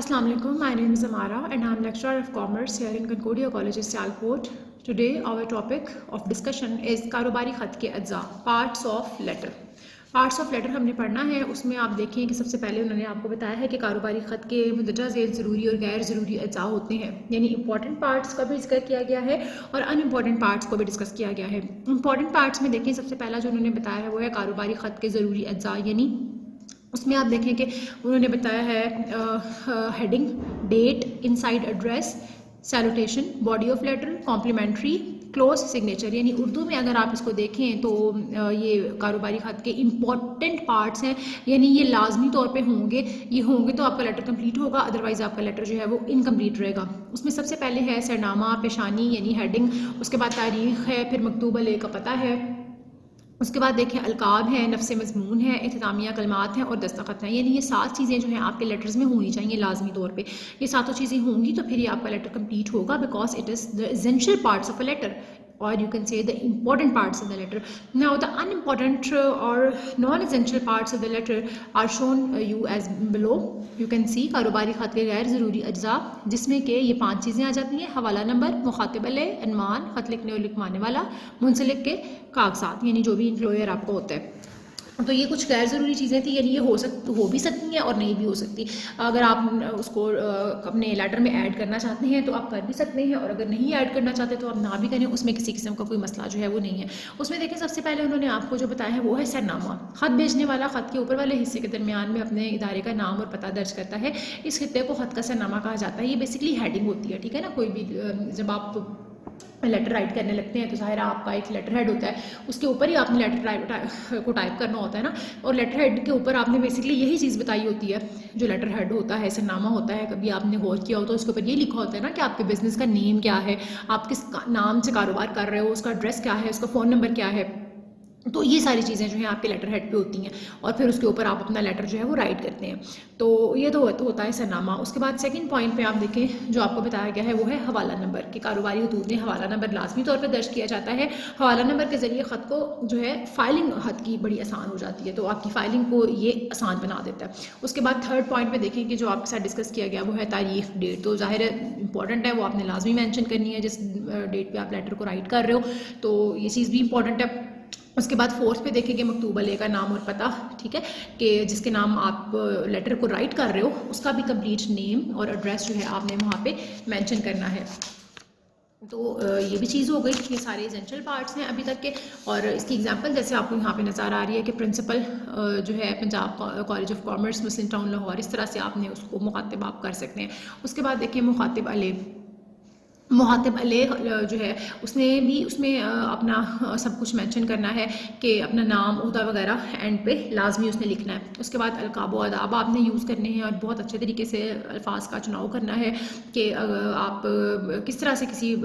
Assalamu alaikum. My name is Amara and I am lecturer of commerce here in Concordia College, Sialkot. Today our topic of discussion is कारोबारी ख़त के अज्जा, parts of letter. Parts of letter हमने पढ़ना है। उसमें आप देखें कि सबसे पहले उन्होंने आपको बताया है कि कारोबारी ख़त के मुंदरजा ज़ेल ज़रूरी और गैर ज़रूरी अज्जा होते हैं, यानी इंपॉर्टेंट पार्ट्स का भी जिक्र किया गया है और अनइम्पॉर्टेंट पार्ट्स को भी डिस्कस किया गया है। इंपॉर्टेंट पार्ट्स में देखें सबसे पहला जो उन्होंने बताया है वो है कारोबारी ख़त के ज़रूरी अज्जा, यानी उसमें आप देखें कि उन्होंने बताया है heading, date, inside address, salutation, body of letter, complimentary, close signature. यानी उर्दू में अगर आप इसको देखें तो ये कारोबारी ख़त के इम्पॉर्टेंट पार्ट्स हैं, यानी ये लाजमी तौर पे होंगे। ये होंगे तो आपका लेटर कंप्लीट होगा, अदरवाइज़ आपका लेटर जो है वो इनकम्प्लीट रहेगा। उसमें सबसे पहले है सरनामा, पेशानी यानी हेडिंग, उसके बाद तारीख़ है, फिर मकतूब अलैह का पता है, उसके बाद देखें अलकाब है, नफ्स मज़मून है, इख्तितामिया कलमात हैं और दस्तखत हैं। यानी ये 7 चीज़ें जो हैं आपके लेटर्स में होनी चाहिए लाजमी तौर पे। ये 7 चीज़ें होंगी तो फिर ये आपका लेटर कंप्लीट होगा, because it is the essential parts of a letter, or you can say the important parts of the letter. Now the unimportant or non-essential parts of the letter are shown you as below. You can see कारोबारी ख़त के गैर ज़रूरी अज्जा, जिसमें कि ये 5 चीज़ें आ जाती हैं: हवाला नंबर, मुखातिब अलैह, अनवान, ख़त लिखने और लिखवाने वाला, मुंसलिक के कागजात, यानी जो भी इंप्लॉयर आपको होता है। तो ये कुछ गैर ज़रूरी चीज़ें थी, यानी ये हो भी सकती हैं और नहीं भी हो सकती। अगर आप उसको अपने लेटर में ऐड करना चाहते हैं तो आप कर भी सकते हैं, और अगर नहीं ऐड करना चाहते तो आप ना भी करें, उसमें किसी किस्म का कोई मसला जो है वो नहीं है। उसमें देखें सबसे पहले उन्होंने आपको जो बताया है वो है सरनामा। ख़त भेजने वाला ख़त के ऊपर वाले हिस्से के दरमियान में अपने इदारे का नाम और पता दर्ज करता है। इस खित्ते को ख़त का सरनामा कहा जाता है। ये बेसिकली हेडिंग होती है, ठीक है ना। कोई भी जब आप लेटर राइट करने लगते हैं तो ज़ाहिर आपका एक लेटर हेड होता है, उसके ऊपर ही आपने लेटर को टाइप करना होता है ना, और लेटर हेड के ऊपर आपने बेसिकली यही चीज़ बताई होती है। जो लेटर हेड होता है, सरनामा होता है, कभी आपने गौर किया हो तो उसके ऊपर ये लिखा होता है ना कि आपके बिज़नेस का नेम क्या है, आप किस नाम से कारोबार कर रहे हो, उसका एड्रेस क्या है, उसका फ़ोन नंबर क्या है। तो ये सारी चीज़ें जो हैं आपके लेटर हेड पे होती हैं, और फिर उसके ऊपर आप अपना लेटर जो है वो राइट करते हैं। तो ये तो होता है सरनामा। उसके बाद सेकंड पॉइंट पे आप देखें जो आपको बताया गया है वो है हवाला नंबर। कि कारोबारी हदूद में हवाला नंबर लाजमी तौर पे दर्ज किया जाता है। हवाला नंबर के ज़रिए ख़त को जो है फाइलिंग ख़त की बड़ी आसान हो जाती है, तो आपकी फ़ाइलिंग को ये आसान बना देता है। उसके बाद थर्ड पॉइंट पे देखें कि जो आपके साथ डिस्कस किया गया वो है तारीख़, डेट। तो ज़ाहिर है इंपॉर्टेंट है, वो आपने लाजमी मैंशन करनी है जिस डेट पर आप लेटर को राइट कर रहे हो, तो ये चीज़ भी इंपॉर्टेंट है। उसके बाद फोर्थ पे देखेंगे मकतूब अलैह का नाम और पता, ठीक है, कि जिसके नाम आप लेटर को राइट कर रहे हो उसका भी कंप्लीट नेम और एड्रेस जो है आपने वहाँ पे मेंशन करना है। तो ये भी चीज़ हो गई। ये सारे एसेंशियल पार्ट्स हैं अभी तक के। और इसकी एग्जांपल जैसे आपको यहाँ पे नज़र आ रही है कि प्रिंसिपल जो है Punjab college of commerce, Muslim town Lahore, इस तरह से आपने उसको मुखातिब आप कर सकते हैं। उसके बाद देखिए मुखातिब अलैह जो है उसने भी उसमें अपना सब कुछ मेंशन करना है कि अपना नाम, ओहदा वगैरह एंड पे लाजमी उसने लिखना है। उसके बाद अलकाब व अदाब आपने यूज़ करने हैं और बहुत अच्छे तरीके से अल्फाज का चुनाव करना है कि आप किस तरह से किसी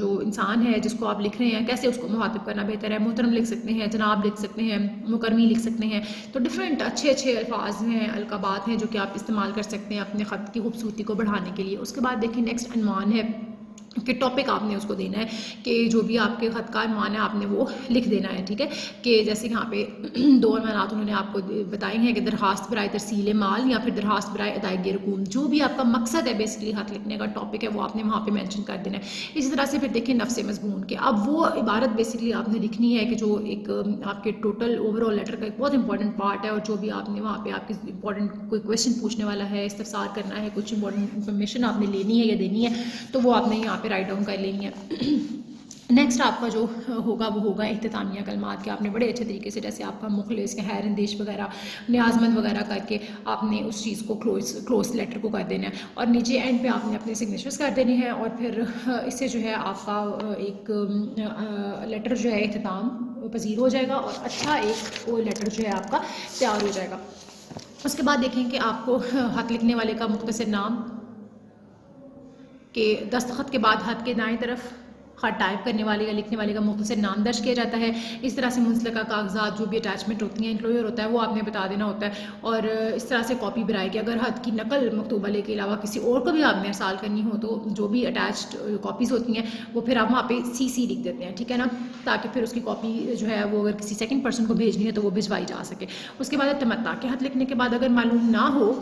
जो इंसान है जिसको आप लिख रहे हैं कैसे उसको मुखातिब करना बेहतर है। मोहतरम लिख सकते हैं, जनाब लिख सकते हैं, मुकरमी लिख सकते हैं। तो डिफरेंट अच्छे अल्फाज हैं, अलकाबात हैं जो कि आप इस्तेमाल कर सकते हैं अपने ख़त की खूबसूरती को बढ़ाने के लिए। उसके बाद देखिए नेक्स्ट अनवान है कि टॉपिक आपने उसको देना है कि जो भी आपके ख़त का अनवान है आपने वो लिख देना है, ठीक है। कि जैसे यहाँ पे 2 अनवानात उन्होंने आपको बताए हैं कि दरखास्त बराए तरसील माल या फिर दरखास्त बराए अदायगी रकूम। जो भी आपका मकसद है बेसिकली ख़त लिखने का टॉपिक है वो आपने वहाँ पे मेंशन कर देना है। इसी तरह से फिर देखिए नफ्स मज़मून के, अब वो इबारत बेसिकली आपने लिखनी है कि जो एक आपके टोटल ओवरऑल लेटर का एक बहुत इंपॉर्टेंट पार्ट है, और जो भी आपने वहाँ पर आपके इंपॉर्टेंट कोई क्वेश्चन पूछने वाला है, इस्तफसार करना है, कुछ इंपॉर्टेंट इन्फॉर्मेशन आपने लेनी है या देनी है, तो वो आपने यहाँ पे राइट डाउन कर लेनी है। नेक्स्ट आपका जो होगा वो होगा इख्तितामिया कलमात के। आपने बड़े अच्छे तरीके से जैसे आपका मुखलिस के हैर अंदेश वगैरह, न्याज़मंद वगैरह करके आपने उस चीज़ को क्लोज लेटर को कर देना है, और नीचे एंड पे आपने अपने सिग्नेचर्स कर देने हैं, और फिर इससे जो है आपका एक लेटर जो है इख्तिताम पजीर हो जाएगा और अच्छा एक वो लेटर जो है आपका तैयार हो जाएगा। उसके बाद देखें कि आपको ख़त लिखने वाले का मुख्तसर नाम, कि दस्तखत के बाद हाथ के दाएं तरफ ख़त टाइप करने वाले या लिखने वाले का मुख्तसर नाम दर्ज किया जाता है। इस तरह से मुंसलिका कागजात जो भी अटैचमेंट होती हैं, इंप्लॉयर होता है, वो आपने बता देना होता है। और इस तरह से कॉपी बराए कि अगर हद की नकल मकतूब अलैह के अलावा किसी और को भी आपने अरसाल करनी हो तो जो भी अटैच्ड कॉपीज़ होती हैं वो फिर आप वहाँ पे CC लिख देते हैं, ठीक है ना, ताकि फिर उसकी कॉपी जो है वो अगर किसी सेकेंड पर्सन को भेजनी है तो वो भिजवाई जा सके। उसके बाद तमत्ता के हद लिखने के बाद अगर मालूम ना हो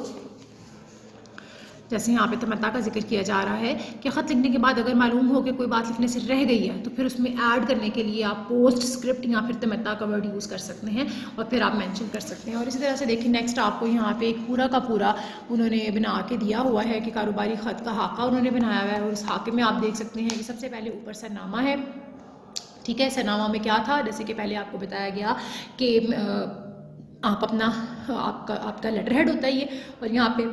जैसे यहाँ पे तमन्ना का जिक्र किया जा रहा है कि ख़त लिखने के बाद अगर मालूम हो कि कोई बात लिखने से रह गई है तो फिर उसमें ऐड करने के लिए आप पोस्ट स्क्रिप्ट या फिर तमन्ना का वर्ड यूज़ कर सकते हैं और फिर आप मेंशन कर सकते हैं। और इसी तरह से देखिए नेक्स्ट आपको यहाँ पे एक पूरा का पूरा उन्होंने बना के दिया हुआ है कि कारोबारी ख़त का हाका उन्होंने बनाया हुआ है। और उस हाके में आप देख सकते हैं कि सबसे पहले ऊपर सरनामा है, ठीक है। सरनामा में क्या था, जैसे कि पहले आपको बताया गया कि आप अपना आपका लेटर हेड होता है ये, और यहाँ पे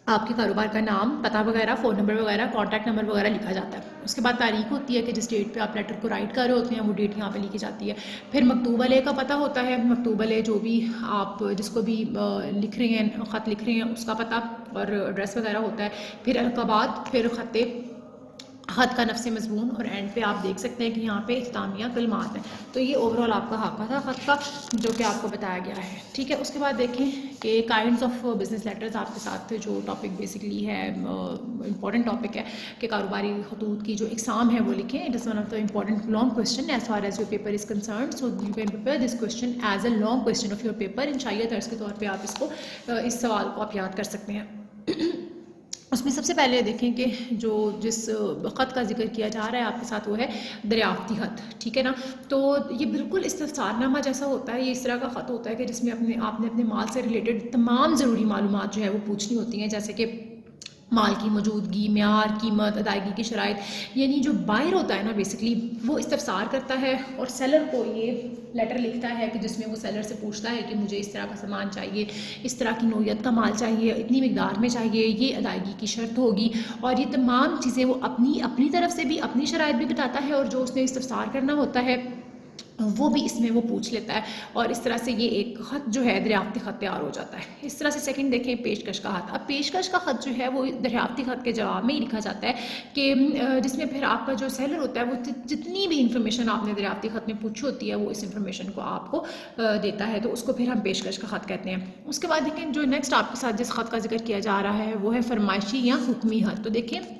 आपके कारोबार का नाम, पता वगैरह, फ़ोन नंबर वगैरह, कॉन्टैक्ट नंबर वगैरह लिखा जाता है। उसके बाद तारीख होती है कि जिस डेट पे आप लेटर को राइट कर रहे होते हैं वो डेट यहाँ पे लिखी जाती है। फिर मकतूब वाले का पता होता है, मकतूब वाले जो भी आप जिसको भी लिख रहे हैं, ख़त लिख रहे हैं उसका पता और एड्रेस वगैरह होता है। फिर अलक़ाबात, फिर ख़त का नफ्स मज़मून, और एंड पे आप देख सकते हैं कि यहाँ पे इख्तितामिया कलमात हैं। तो ये ओवरऑल आपका हाका था ख़त का जो कि आपको बताया गया है, ठीक है। उसके बाद देखें कि काइंड्स ऑफ बिजनेस लेटर्स आपके साथ जो टॉपिक बेसिकली है इंपॉर्टेंट टॉपिक है कि कारोबारी खतूत की जो एग्ज़ाम है वो लिखें। It is one of the important long question as far as your paper is concern, so you can prepare this question as a long question of your paper. इंशाअल्लाह तर्ज के तौर पर आप इसको इस सवाल को आप याद कर सकते हैं। उसमें सबसे पहले देखें कि जिस ख़त का जिक्र किया जा रहा है आपके साथ वो है दरियाफ्ती ख़त, ठीक है ना। तो ये बिल्कुल इस्तफ़सारनामा जैसा होता है, ये इस तरह का ख़त होता है कि जिसमें आपने अपने माल से रिलेटेड तमाम ज़रूरी मालूमात जो है वो पूछनी होती हैं, जैसे कि माल की मौजूदगी, म्यार, कीमत, अदायगी की शराइत। यानी जो बायर होता है ना बेसिकली वो इस्तफ़सार करता है और सेलर को ये लेटर लिखता है कि जिसमें वो सेलर से पूछता है कि मुझे इस तरह का सामान चाहिए, इस तरह की नौयत का माल चाहिए, इतनी मिकदार में चाहिए, ये अदायगी की शर्त होगी। और ये तमाम चीज़ें वो अपनी तरफ से भी अपनी शराइत भी बताता है और जो उसने इस्तफ़सार करना होता है वो भी इसमें वो पूछ लेता है। और इस तरह से ये एक ख़त जो है दरियाफ्ती ख़त तैयार हो जाता है। इस तरह से सेकंड देखें पेशकश का ख़त। अब पेशकश का ख़त जो है वो दरियाफ्ती ख़त के जवाब में ही लिखा जाता है कि जिसमें फिर आपका जो सेलर होता है वो जितनी भी इंफॉर्मेशन आपने दरियाफ्ती ख़त में पूछी होती है वो इस इंफॉर्मेशन को आपको देता है, तो उसको फिर हम पेशकश का ख़त कहते हैं। उसके बाद देखें जो नेक्स्ट आपके साथ जिस ख़त का जिक्र किया जा रहा है वो है फरमाइशी या हुक्मी ख़त। तो देखिए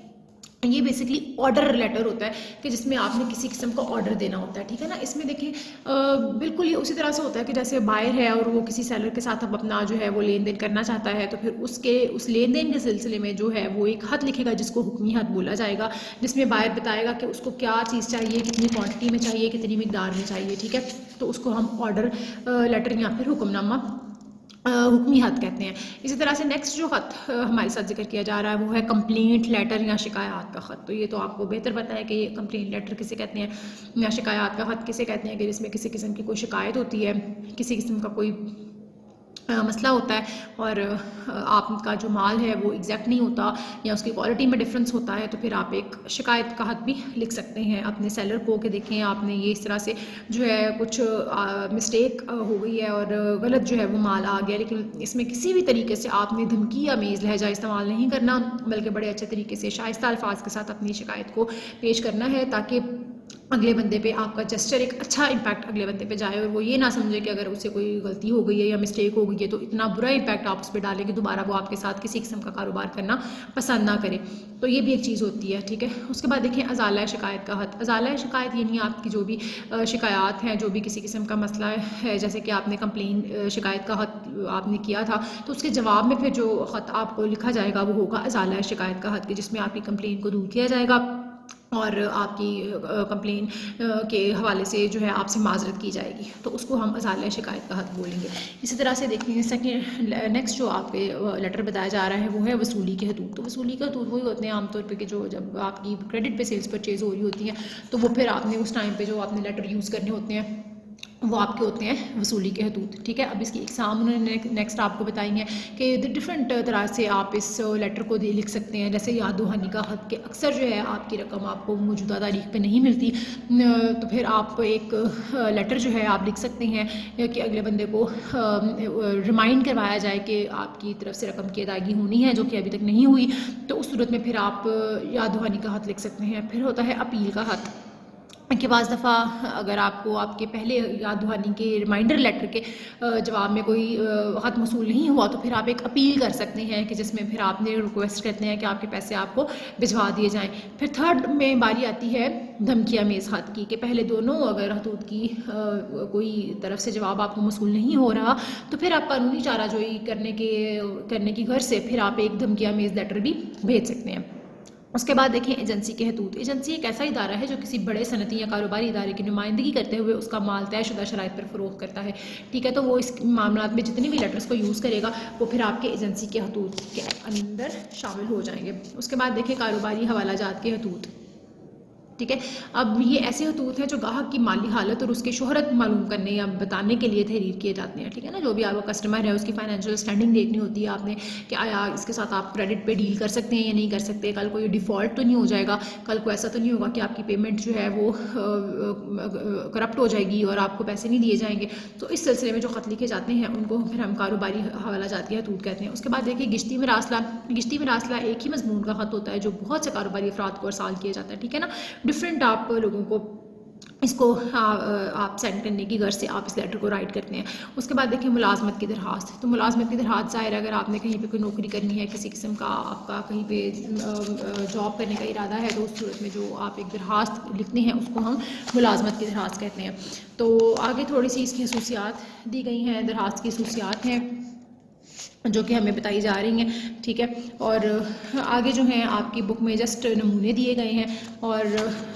ये बेसिकली ऑर्डर लेटर होता है कि जिसमें आपने किसी किस्म का ऑर्डर देना होता है, ठीक है ना। इसमें देखिए बिल्कुल ये उसी तरह से होता है कि जैसे बायर है और वो किसी सेलर के साथ अब अपना जो है वो लेन देन करना चाहता है, तो फिर उस लेन देन के सिलसिले में जो है वो एक ख़त लिखेगा जिसको हुक्मी ख़त बोला जाएगा, जिसमें बायर बताएगा कि उसको क्या चीज़ चाहिए, कितनी क्वान्टिटी में चाहिए, कितनी मिकदार में चाहिए, ठीक है। तो उसको हम ऑर्डर लेटर या फिर हुक्मनामा हुक्मी ख़त कहते हैं। इसी तरह से नेक्स्ट जो ख़त हमारे साथ जिक्र किया जा रहा है वो है कंप्लेंट लेटर या शिकायत का ख़त। तो ये तो आपको बेहतर पता है कि ये कंप्लेंट लेटर किसे कहते हैं या शिकायत का ख़त किसे कहते हैं कि जिसमें किसी किस्म की कोई शिकायत होती है, किसी किस्म का कोई मसला होता है और आपका जो माल है वो एग्जैक्ट नहीं होता या उसकी क्वालिटी में डिफरेंस होता है, तो फिर आप एक शिकायत का ख़त भी लिख सकते हैं अपने सेलर को कि देखें आपने ये इस तरह से जो है कुछ मिस्टेक हो गई है और गलत जो है वो माल आ गया, लेकिन इसमें किसी भी तरीके से आपने धमकी या मेज़ लहजा इस्तेमाल नहीं करना, बल्कि बड़े अच्छे तरीके से शाइस्ता अल्फाज के साथ अपनी शिकायत को पेश करना है ताकि अगले बंदे पे आपका जेस्चर एक अच्छा इम्पैक्ट अगले बंदे पे जाए और वो ये ना समझे कि अगर उससे कोई गलती हो गई है या मिस्टेक हो गई है तो इतना बुरा इम्पैक्ट आप उस पर डालें कि दोबारा वो आपके साथ किसी किस्म का कारोबार करना पसंद ना करे। तो ये भी एक चीज़ होती है, ठीक है। उसके बाद देखिए अज़ाला शिकायत का ख़त। अज़ाला शिकायत यानी आपकी जो भी शिकायत हैं, जो भी किसी किस्म का मसला है, जैसे कि आपने कंप्लेन शिकायत का ख़त आपने किया था तो उसके जवाब में फिर जो ख़त आपको लिखा जाएगा वो होगा अज़ाला शिकायत का ख़त, जिसमें आपकी कंप्लेन को दूर किया जाएगा और आपकी कंप्लेन के हवाले से जो है आपसे माजरत की जाएगी, तो उसको हम अज़ाला शिकायत का ख़त बोलेंगे। इसी तरह से देखेंगे सेकंड नेक्स्ट जो आपके लेटर बताया जा रहा है वो है वसूली के हदूद। तो वसूली के हदूद वही होते हैं आमतौर पे कि जो जब आपकी क्रेडिट पे सेल्स परचेज़ हो रही होती है तो वो फिर आपने उस टाइम पे जो आपने लेटर यूज़ करने होते हैं वो आपके होते हैं वसूली के हदूद, ठीक है। अब इसकी एग्ज़ाम उन्होंने नेक्स्ट आपको बताई है कि डिफरेंट तरह से आप इस लेटर को लिख सकते हैं। जैसे याद दहानी का ख़त के अक्सर जो है आपकी रकम आपको मौजूदा तारीख पे नहीं मिलती, तो फिर आप एक लेटर जो है आप लिख सकते हैं कि अगले बंदे को रिमाइंड करवाया जाए कि आपकी तरफ से रकम की अदायगी होनी है जो कि अभी तक नहीं हुई, तो उस सूरत में फिर आप याद दहानी का ख़त लिख सकते हैं। फिर होता है अपील का ख़त। कि बाज़ दफ़ा अगर आपको आपके पहले याद दहानी के रिमाइंडर लेटर के जवाब में कोई ख़त मसूल नहीं हुआ तो फिर आप एक अपील कर सकते हैं कि जिसमें फिर आपने रिक्वेस्ट करते हैं कि आपके पैसे आपको भिजवा दिए जाएं। फिर थर्ड में बारी आती है धमकिया मेज़ ख़त की, कि पहले दोनों अगर हदूद की कोई तरफ से जवाब आपको मसूल नहीं हो रहा तो फिर आप कानूनी चाराजोई करने की गर्ज से फिर आप एक धमकिया मेज़ लेटर भी भेज सकते हैं। उसके बाद देखें एजेंसी के हदूद। एजेंसी एक ऐसा इदारा है जो किसी बड़े सनती या कारोबारी इदारे की नुमाइंदगी करते हुए उसका माल तयशुदा शराइत पर फ़रोख्त करता है। ठीक है, तो वो इस मामला में जितने भी लेटर्स को यूज़ करेगा वो फिर आपके एजेंसी के हदूद के अंदर शामिल हो जाएंगे। उसके बाद देखें कारोबारी हवाला जात के हदूद। ठीक है, अब ये ऐसे हतूत हैं जो ग्राहक की माली हालत और उसकी शोहरत मालूम करने या बताने के लिए तहरीर किए जाते हैं। ठीक है ना, जो भी आपका कस्टमर है उसकी फाइनेंशियल स्टैंडिंग देखनी होती है आपने कि आया इसके साथ आप क्रेडिट पे डील कर सकते हैं या नहीं कर सकते, कल को ये डिफ़ॉल्ट तो नहीं हो जाएगा, कल को ऐसा तो नहीं होगा कि आपकी पेमेंट जो है वो करप्ट हो जाएगी और आपको पैसे नहीं दिए जाएंगे। तो इस सिलसिले में जो ख़त लिखे जाते हैं उनको फिर हम कारोबारी हवाला जात के हतूत कहते हैं। उसके बाद देखिए गिश्ती मरासला। गिश्ती मरासला एक ही मजमून का ख़त होता है जो बहुत से कारोबारी अफराद को अरसाल किया जाता है। ठीक है ना, डिफरेंट आप लोगों को इसको आप सेंड करने की गर्ज से आप इस लेटर को राइट करते हैं। उसके बाद देखिए मुलाजमत की दरख्वास्त। तो मुलाजमत की दरख्वास्त ज़ाहिर है अगर आपने कहीं पे कोई नौकरी करनी है, किसी किस्म का आपका कहीं पे जॉब करने का इरादा है, तो उस सूरत में जो आप एक दरख्वास्त लिखते हैं उसको हम मुलाजमत की दरख्वास्त कहते हैं। तो आगे थोड़ी सी इसकी खसूसियात दी गई हैं, दरख्वास्त की खसूसियात हैं जो कि हमें बताई जा रही हैं। ठीक है, और आगे जो हैं आपकी बुक में जस्ट नमूने दिए गए हैं और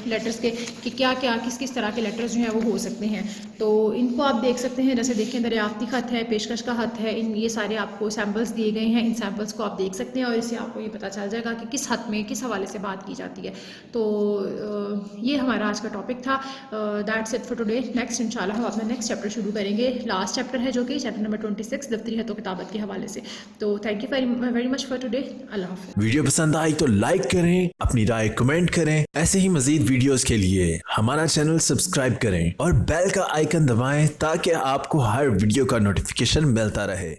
लेटर्स के कि क्या क्या किस किस तरह के लेटर्स जो हैं वो हो सकते हैं। तो इनको आप देख सकते हैं, जैसे देखें दरियाफ्ती ख़त है, पेशकश का ख़त है, ये सारे आपको सैम्पल्स दिए गए हैं। इन सैम्पल्स को आप देख सकते हैं और इससे आपको ये पता चल जाएगा कि किस ख़त में किस हवाले से बात की जाती है। तो ये हमारा आज का टॉपिक था। That's it for today. Next इंशाल्लाह हम अपना नेक्स्ट चैप्टर शुरू करेंगे। लास्ट चैप्टर है जो कि चैप्टर नंबर 26 दफ्तरी खत व किताबत के हवाले से। तो thank you very much for today. अल्लाह हाफ़िज़। वीडियो पसंद आई तो लाइक करें, अपनी राय कमेंट करें। ऐसे ही मजीद वीडियोस के लिए हमारा चैनल सब्सक्राइब करें और बेल का आइकन दबाएं ताकि आपको हर वीडियो का नोटिफिकेशन मिलता रहे।